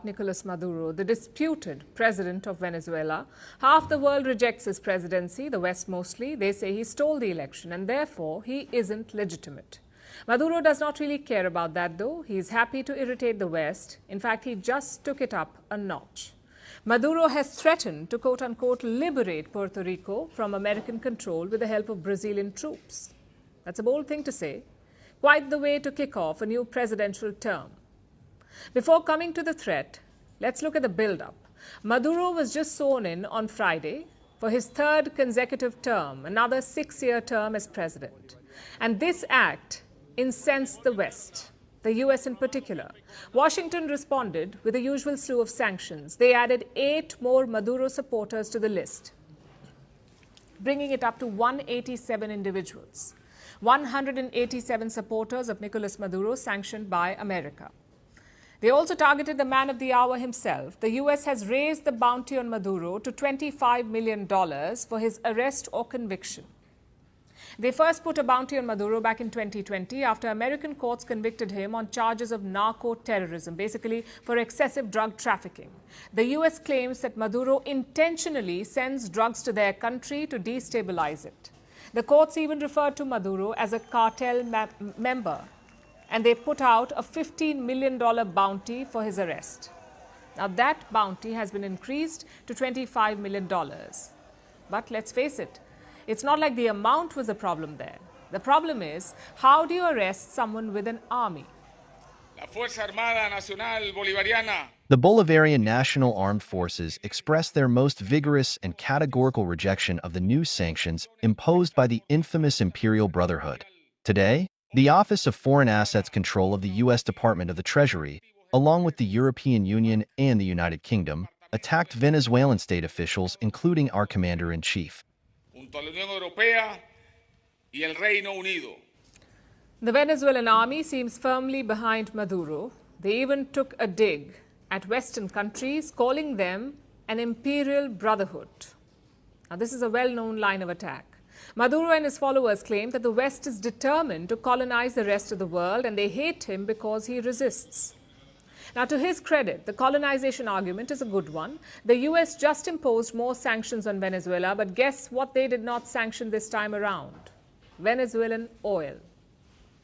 Nicolas Maduro, the disputed president of Venezuela. Half the world rejects his presidency, the West mostly. They say he stole the election and therefore he isn't legitimate. Maduro does not really care about that though. He's happy to irritate the West. In fact, he just took it up a notch. Maduro has threatened to quote-unquote liberate Puerto Rico from American control with the help of Brazilian troops. That's a bold thing to say. Quite the way to kick off a new presidential term. Before coming to the threat, let's look at the build-up. Maduro was just sworn in on Friday for his third consecutive term, another 6-year term as president. And this act incensed the West, the US in particular. Washington responded with the usual slew of sanctions. They added 8 more Maduro supporters to the list, bringing it up to 187 individuals. 187 supporters of Nicolas Maduro sanctioned by America. They also targeted the man of the hour himself. The US has raised the bounty on Maduro to $25 million for his arrest or conviction. They first put a bounty on Maduro back in 2020 after American courts convicted him on charges of narco-terrorism, basically for excessive drug trafficking. The US claims that Maduro intentionally sends drugs to their country to destabilize it. The courts even referred to Maduro as a cartel member, and they put out a $15 million bounty for his arrest. Now that bounty has been increased to $25 million. But let's face it, it's not like the amount was the problem there. The problem is, how do you arrest someone with an army? The Bolivarian National Armed Forces expressed their most vigorous and categorical rejection of the new sanctions imposed by the infamous Imperial Brotherhood. Today, the Office of Foreign Assets Control of the U.S. Department of the Treasury, along with the European Union and the United Kingdom, attacked Venezuelan state officials, including our commander-in-chief. The Venezuelan army seems firmly behind Maduro. They even took a dig at Western countries, calling them an Imperial Brotherhood. Now, this is a well-known line of attack. Maduro and his followers claim that the West is determined to colonize the rest of the world and they hate him because he resists. Now, to his credit, the colonization argument is a good one. The US just imposed more sanctions on Venezuela, but guess what they did not sanction this time around? Venezuelan oil.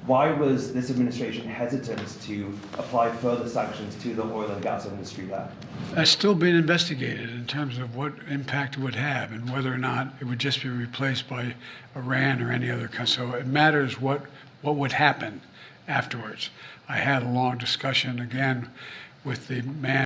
Why was this administration hesitant to apply further sanctions to the oil and gas industry there? That's still being investigated in terms of what impact it would have and whether or not it would just be replaced by Iran or any other country. So it matters what would happen afterwards. I had a long discussion again with the man